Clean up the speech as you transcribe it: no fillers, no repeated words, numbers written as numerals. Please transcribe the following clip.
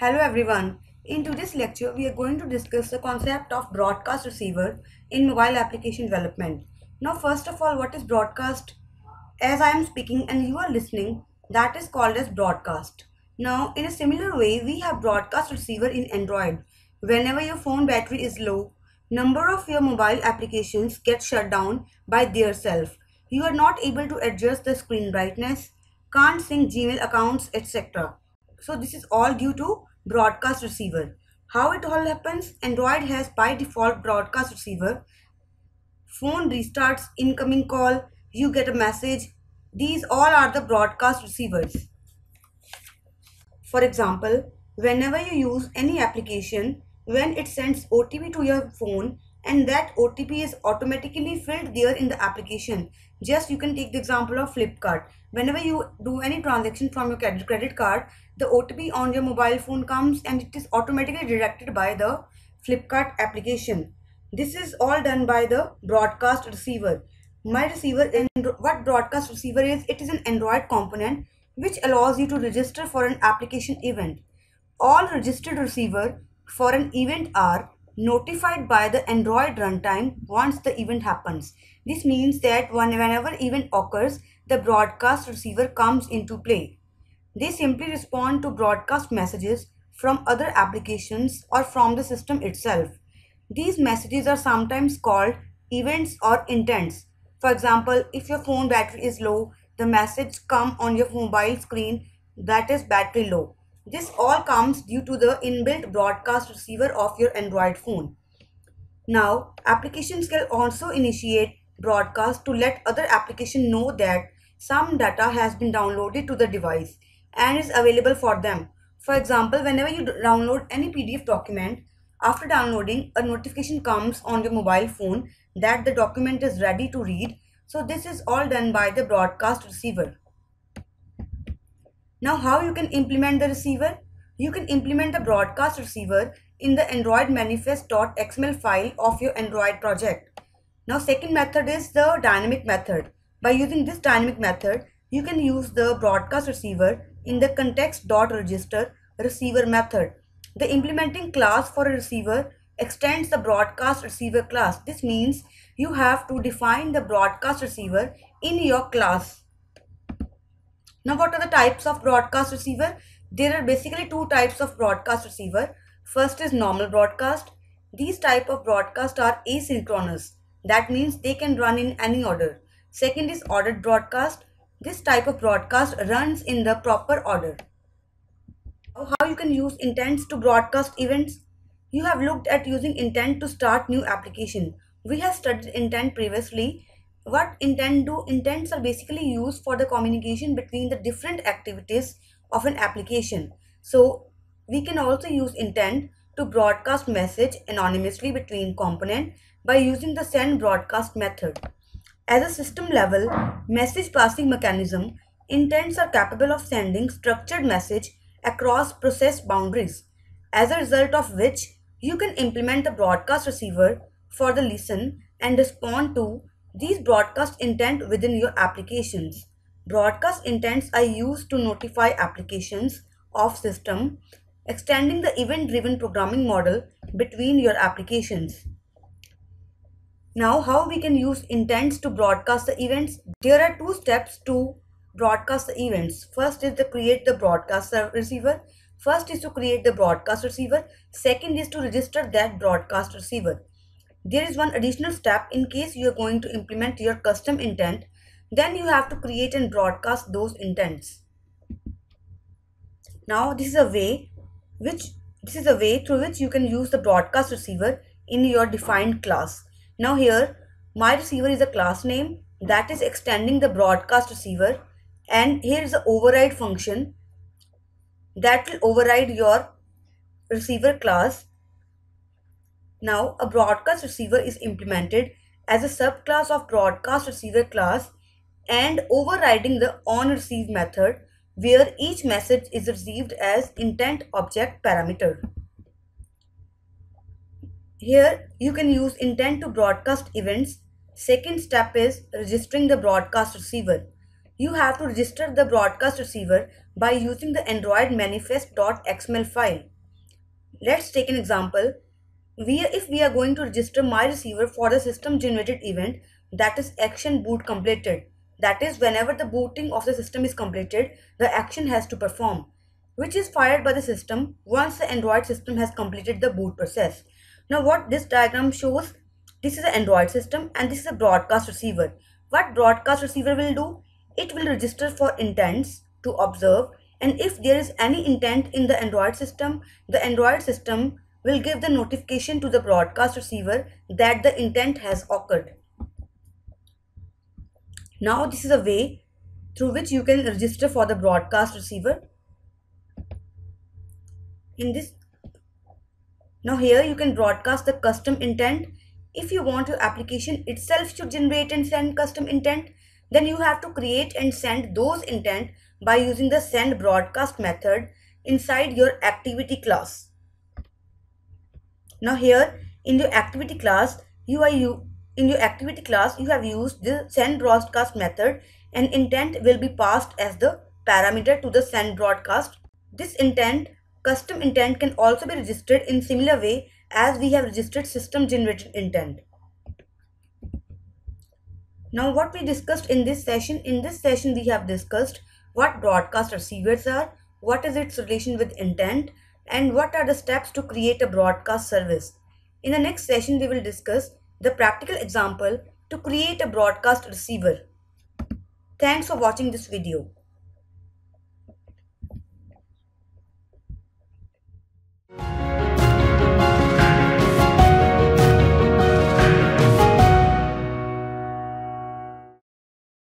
Hello everyone. In today's lecture, we are going to discuss the concept of broadcast receiver in mobile application development. Now, first of all, what is broadcast? As I am speaking and you are listening, that is called as broadcast. Now, in a similar way, we have broadcast receiver in Android. Whenever your phone battery is low, number of your mobile applications get shut down by their self. You are not able to adjust the screen brightness, can't sync Gmail accounts, etc. So this is all due to broadcast receiver. How it all happens? Android has by default broadcast receiver. Phone restarts, incoming call, you get a message. These all are the broadcast receivers. For example, whenever you use any application, when it sends OTP to your phone and that OTP is automatically filled there in the application. Just you can take the example of Flipkart. Whenever you do any transaction from your credit card, the OTP on your mobile phone comes and it is automatically directed by the Flipkart application. This is all done by the broadcast receiver. My receiver, and what broadcast receiver is, it is an Android component which allows you to register for an application event. All registered receiver for an event are notified by the Android runtime once the event happens. This means that whenever event occurs, the broadcast receiver comes into play. They simply respond to broadcast messages from other applications or from the system itself. These messages are sometimes called events or intents. For example, if your phone battery is low, the message come on your mobile screen that is battery low. This all comes due to the inbuilt broadcast receiver of your Android phone. Now, applications can also initiate broadcast to let other applications know that some data has been downloaded to the device and is available for them. For example, whenever you download any PDF document, after downloading, a notification comes on your mobile phone that the document is ready to read. So this is all done by the broadcast receiver. Now, how you can implement the receiver? You can implement the broadcast receiver in the Android manifest.xml file of your Android project. Now, second method is the dynamic method. By using this dynamic method, you can use the broadcast receiver in the context.register receiver method. The implementing class for a receiver extends the broadcast receiver class. This means you have to define the broadcast receiver in your class. Now, what are the types of broadcast receiver? There are basically two types of broadcast receiver. First is normal broadcast. These type of broadcast are asynchronous. That means they can run in any order. Second is ordered broadcast. This type of broadcast runs in the proper order. How you can use intents to broadcast events? You have looked at using intent to start new application. We have studied intent previously. What intent do? Intents are basically used for the communication between the different activities of an application. So we can also use intent to broadcast message anonymously between component by using the send broadcast method. As a system level message passing mechanism, intents are capable of sending structured message across process boundaries, as a result of which you can implement the broadcast receiver for the listen and respond to these broadcast intent within your applications. Broadcast intents are used to notify applications of system, extending the event-driven programming model between your applications. Now, how we can use intents to broadcast the events? There are two steps to broadcast the events. First is to create the broadcast receiver. First is to create the broadcast receiver. Second is to register that broadcast receiver. There is one additional step. In case you are going to implement your custom intent, then you have to create and broadcast those intents. Now, this is a way through which you can use the broadcast receiver in your defined class. Now here, my receiver is a class name that is extending the broadcast receiver, and here is the override function that will override your receiver class. Now a broadcast receiver is implemented as a subclass of broadcast receiver class and overriding the onReceive method, where each message is received as intent object parameter. Here you can use intent to broadcast events. Second step is registering the broadcast receiver. You have to register the broadcast receiver by using the Android manifest.xml file. Let's take an example. If we are going to register my receiver for the system generated event, that is action boot completed. That is, whenever the booting of the system is completed, the action has to perform, which is fired by the system once the Android system has completed the boot process. Now what this diagram shows, this is an Android system and this is a broadcast receiver. What broadcast receiver will do? It will register for intents to observe, and if there is any intent in the Android system, the Android system will give the notification to the broadcast receiver that the intent has occurred. Now this is a way through which you can register for the broadcast receiver. Now here you can broadcast the custom intent. If you want your application itself to generate and send custom intent, then you have to create and send those intent by using the send broadcast method inside your activity class. Now here in your activity class, you have used the send broadcast method, and intent will be passed as the parameter to the send broadcast. This intent, custom intent, can also be registered in similar way as we have registered system generated intent. Now what we discussed in this session we have discussed what broadcast receivers are, what is its relation with intent, and what are the steps to create a broadcast service. In the next session we will discuss the practical example to create a broadcast receiver. Thanks for watching this video.